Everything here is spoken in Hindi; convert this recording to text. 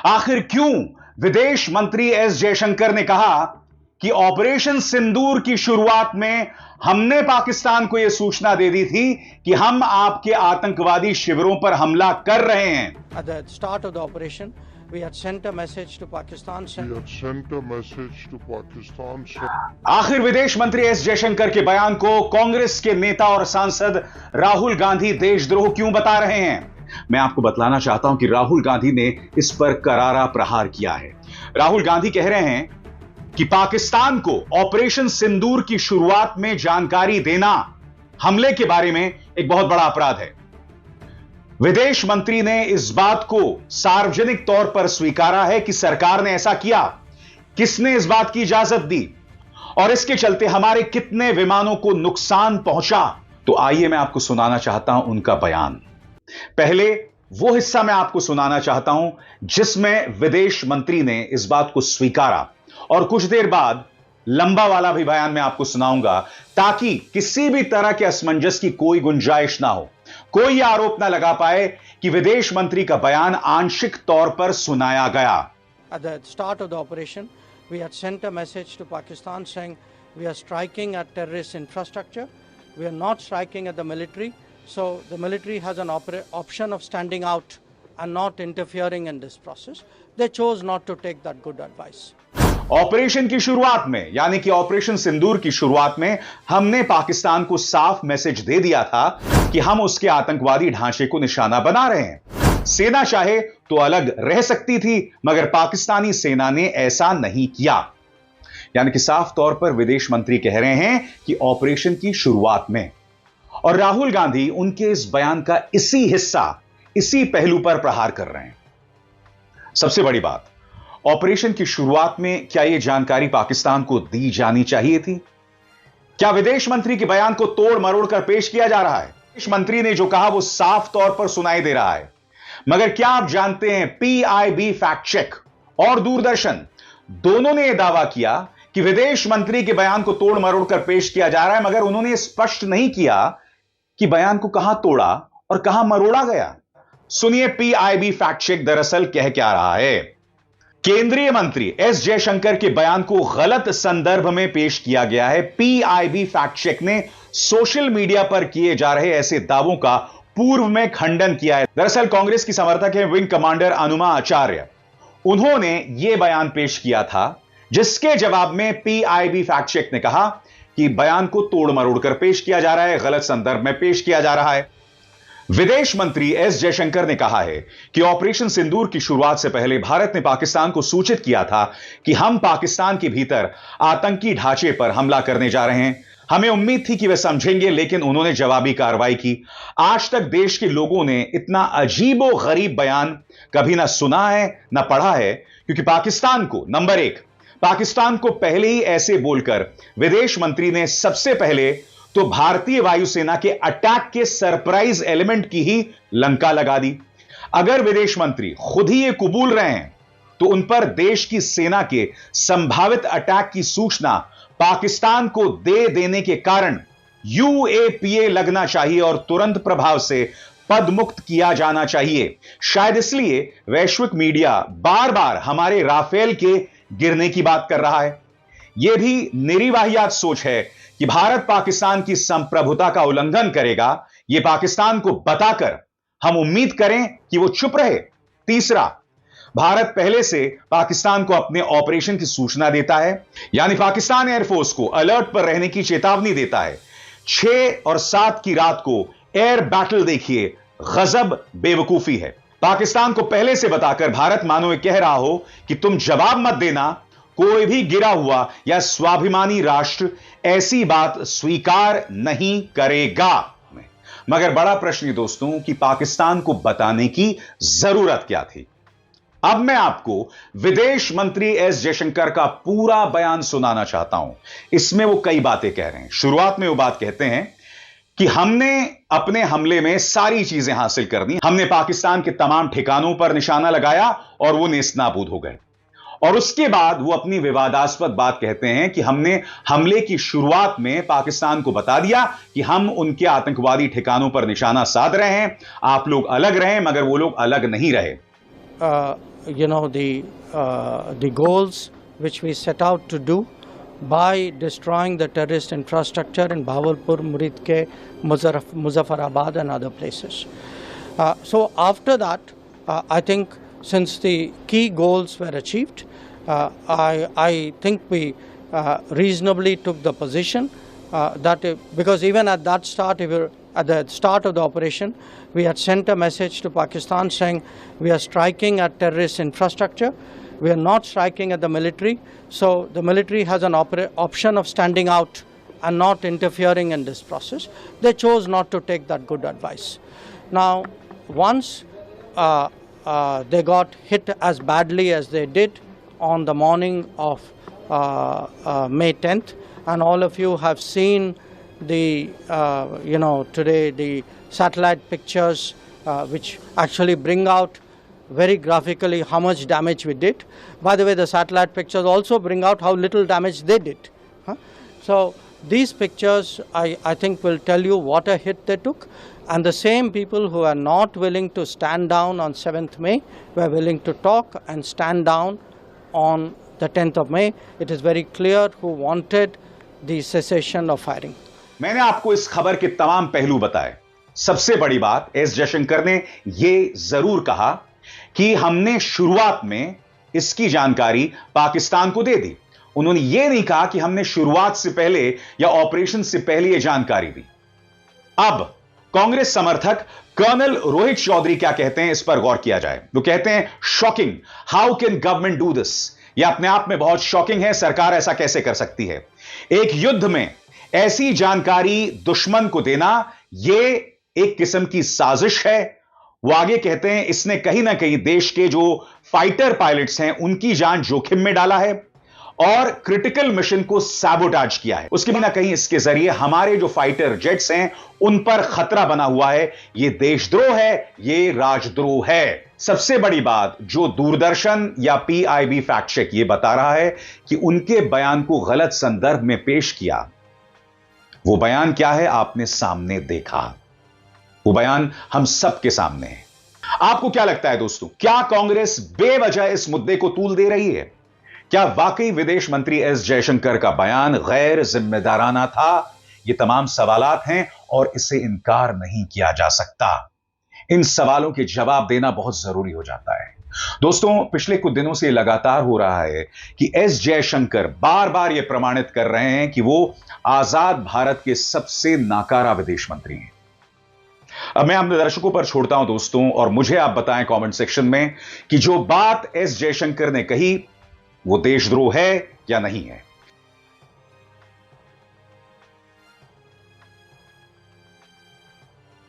आखिर क्यों विदेश मंत्री एस जयशंकर ने कहा कि ऑपरेशन सिंदूर की शुरुआत में हमने पाकिस्तान को यह सूचना दे दी थी कि हम आपके आतंकवादी शिविरों पर हमला कर रहे हैं। At the start of the operation, we had sent a message to Pakistan. आखिर विदेश मंत्री एस जयशंकर के बयान को कांग्रेस के नेता और सांसद राहुल गांधी देशद्रोह क्यों बता रहे हैं? मैं आपको बतलाना चाहता हूं कि राहुल गांधी ने इस पर करारा प्रहार किया है। राहुल गांधी कह रहे हैं कि पाकिस्तान को ऑपरेशन सिंदूर की शुरुआत में जानकारी देना हमले के बारे में एक बहुत बड़ा अपराध है। विदेश मंत्री ने इस बात को सार्वजनिक तौर पर स्वीकारा है कि सरकार ने ऐसा किया। किसने इस बात की इजाजत दी और इसके चलते हमारे कितने विमानों को नुकसान पहुंचा? तो आइए मैं आपको सुनाना चाहता हूं उनका बयान। पहले वो हिस्सा मैं आपको सुनाना चाहता हूं जिसमें विदेश मंत्री ने इस बात को स्वीकारा, और कुछ देर बाद लंबा वाला भी बयान मैं आपको सुनाऊंगा ताकि किसी भी तरह के असमंजस की कोई गुंजाइश ना हो, कोई आरोप ना लगा पाए कि विदेश मंत्री का बयान आंशिक तौर पर सुनाया गया। At the start of the operation, we had sent a message to Pakistan saying we are striking at terrorist infrastructure. We are not striking at the military. So the military has an option of standing out and not interfering in this process. They chose not to take that good advice. Operation की शुरुआत में, यानी कि ऑपरेशन सिंदूर की शुरुआत में, हमने पाकिस्तान को साफ मैसेज दे दिया था कि हम उसके आतंकवादी ढांचे को निशाना बना रहे हैं। सेना चाहे तो अलग रह सकती थी, मगर पाकिस्तानी सेना ने ऐसा नहीं किया। यानी कि साफ तौर पर विदेश मंत्री कह रहे हैं कि ऑपरेशन की शुरुआत में, और राहुल गांधी उनके इस बयान का इसी हिस्सा, इसी पहलू पर प्रहार कर रहे हैं। सबसे बड़ी बात, ऑपरेशन की शुरुआत में क्या यह जानकारी पाकिस्तान को दी जानी चाहिए थी? क्या विदेश मंत्री के बयान को तोड़ मरोड़ कर पेश किया जा रहा है? विदेश मंत्री ने जो कहा वो साफ तौर पर सुनाई दे रहा है, मगर क्या आप जानते हैं पीआईबी फैक्ट चेक और दूरदर्शन दोनों ने यह दावा किया कि विदेश मंत्री के बयान को तोड़ मरोड़ कर पेश किया जा रहा है, मगर उन्होंने स्पष्ट नहीं किया कि बयान को कहां तोड़ा और कहां मरोड़ा गया। सुनिए पीआईबी फैक्ट चेक दरअसल कह क्या रहा है। केंद्रीय मंत्री एस जयशंकर के बयान को गलत संदर्भ में पेश किया गया है। पीआईबी फैक्ट चेक ने सोशल मीडिया पर किए जा रहे ऐसे दावों का पूर्व में खंडन किया है। दरअसल कांग्रेस की समर्थक है विंग कमांडर अनुमा आचार्य, उन्होंने यह बयान पेश किया था जिसके जवाब में पीआईबी फैक्ट चेक ने कहा कि बयान को तोड़ मरोड़ कर पेश किया जा रहा है, गलत संदर्भ में पेश किया जा रहा है। विदेश मंत्री एस जयशंकर ने कहा है कि ऑपरेशन सिंदूर की शुरुआत से पहले भारत ने पाकिस्तान को सूचित किया था कि हम पाकिस्तान के भीतर आतंकी ढांचे पर हमला करने जा रहे हैं। हमें उम्मीद थी कि वे समझेंगे, लेकिन उन्होंने जवाबी कार्रवाई की। आज तक देश के लोगों ने इतना अजीबो गरीब बयान कभी ना सुना है ना पढ़ा है, क्योंकि पाकिस्तान को, नंबर एक, पाकिस्तान को पहले ही ऐसे बोलकर विदेश मंत्री ने सबसे पहले तो भारतीय वायुसेना के अटैक के सरप्राइज एलिमेंट की ही लंका लगा दी। अगर विदेश मंत्री खुद ही ये कबूल रहे हैं तो उन पर देश की सेना के संभावित अटैक की सूचना पाकिस्तान को दे देने के कारण यूएपीए लगना चाहिए और तुरंत प्रभाव से पदमुक्त किया जाना चाहिए। शायद इसलिए वैश्विक मीडिया बार बार हमारे राफेल के गिरने की बात कर रहा है। यह भी निरीवाहियात सोच है कि भारत पाकिस्तान की संप्रभुता का उल्लंघन करेगा। यह पाकिस्तान को बताकर हम उम्मीद करें कि वो चुप रहे। तीसरा, भारत पहले से पाकिस्तान को अपने ऑपरेशन की सूचना देता है, यानी पाकिस्तान एयरफोर्स को अलर्ट पर रहने की चेतावनी देता है। 6 और 7 की रात को एयर बैटल देखिए, गजब बेवकूफी है। पाकिस्तान को पहले से बताकर भारत मानो कह रहा हो कि तुम जवाब मत देना, कोई भी गिरा हुआ या स्वाभिमानी राष्ट्र ऐसी बात स्वीकार नहीं करेगा। मगर बड़ा प्रश्न है दोस्तों कि पाकिस्तान को बताने की जरूरत क्या थी? अब मैं आपको विदेश मंत्री एस जयशंकर का पूरा बयान सुनाना चाहता हूं। इसमें वो कई बातें कह रहे हैं। शुरुआत में वो बात कहते हैं कि हमने अपने हमले में सारी चीजें हासिल कर दी, हमने पाकिस्तान के तमाम ठिकानों पर निशाना लगाया और वो नेस्तनाबूद हो गए। और उसके बाद वो अपनी विवादास्पद बात कहते हैं कि हमने हमले की शुरुआत में पाकिस्तान को बता दिया कि हम उनके आतंकवादी ठिकानों पर निशाना साध रहे हैं, आप लोग अलग रहे, मगर वो लोग अलग नहीं रहे। the goals which we set out to do by destroying the terrorist infrastructure in Bahawalpur, Muridke, Muzaffarabad and other places. So after that, I think since the key goals were achieved, I think we reasonably took the position because even at that start, at the start of the operation, we had sent a message to Pakistan saying we are striking at terrorist infrastructure. We are not striking at the military. So the military has an option of standing out and not interfering in this process. They chose not to take that good advice. Now, once they got hit as badly as they did on the morning of May 10th, and all of you have seen the, today the satellite pictures which actually bring out very graphically how much damage we did. By the way, the satellite pictures also bring out how little damage they did. So these pictures, I think, will tell you what a hit they took. And the same people who are not willing to stand down on 7th May were willing to talk and stand down on the 10th of May. It is very clear who wanted the cessation of firing. मैंने आपको इस खबर के तमाम पहलू बताए। सबसे बड़ी बात, एस जयशंकर ने यह जरूर कहा कि हमने शुरुआत में इसकी जानकारी पाकिस्तान को दे दी। उन्होंने यह नहीं कहा कि हमने शुरुआत से पहले या ऑपरेशन से पहले यह जानकारी दी। अब कांग्रेस समर्थक कर्नल रोहित चौधरी क्या कहते हैं, इस पर गौर किया जाए। वो कहते हैं, shocking, how can government do this? यह अपने आप में बहुत शॉकिंग है, सरकार ऐसा कैसे कर सकती है? एक युद्ध में ऐसी जानकारी दुश्मन को देना, यह एक किस्म की साजिश है। वो आगे कहते हैं, इसने कहीं ना कहीं देश के जो फाइटर पायलट्स हैं उनकी जान जोखिम में डाला है और क्रिटिकल मिशन को सैबोटाज किया है। उसके बिना कहीं इसके जरिए हमारे जो फाइटर जेट्स हैं उन पर खतरा बना हुआ है। यह देशद्रोह है, यह राजद्रोह है। सबसे बड़ी बात जो दूरदर्शन या PIB फैक्ट चेक यह बता रहा है कि उनके बयान को गलत संदर्भ में पेश किया। वो बयान क्या है आपने सामने देखा, वो बयान हम सबके सामने है। आपको क्या लगता है दोस्तों, क्या कांग्रेस बेवजह इस मुद्दे को तूल दे रही है? क्या वाकई विदेश मंत्री एस जयशंकर का बयान गैर जिम्मेदाराना था? ये तमाम सवालात हैं और इसे इनकार नहीं किया जा सकता। इन सवालों के जवाब देना बहुत जरूरी हो जाता है। दोस्तों, पिछले कुछ दिनों से लगातार हो रहा है कि एस जयशंकर बार बार यह प्रमाणित कर रहे हैं कि वो आजाद भारत के सबसे नाकारा विदेश मंत्री हैं। अब मैं अपने दर्शकों पर छोड़ता हूं दोस्तों, और मुझे आप बताएं कमेंट सेक्शन में कि जो बात एस जयशंकर ने कही वो देशद्रोह है या नहीं है।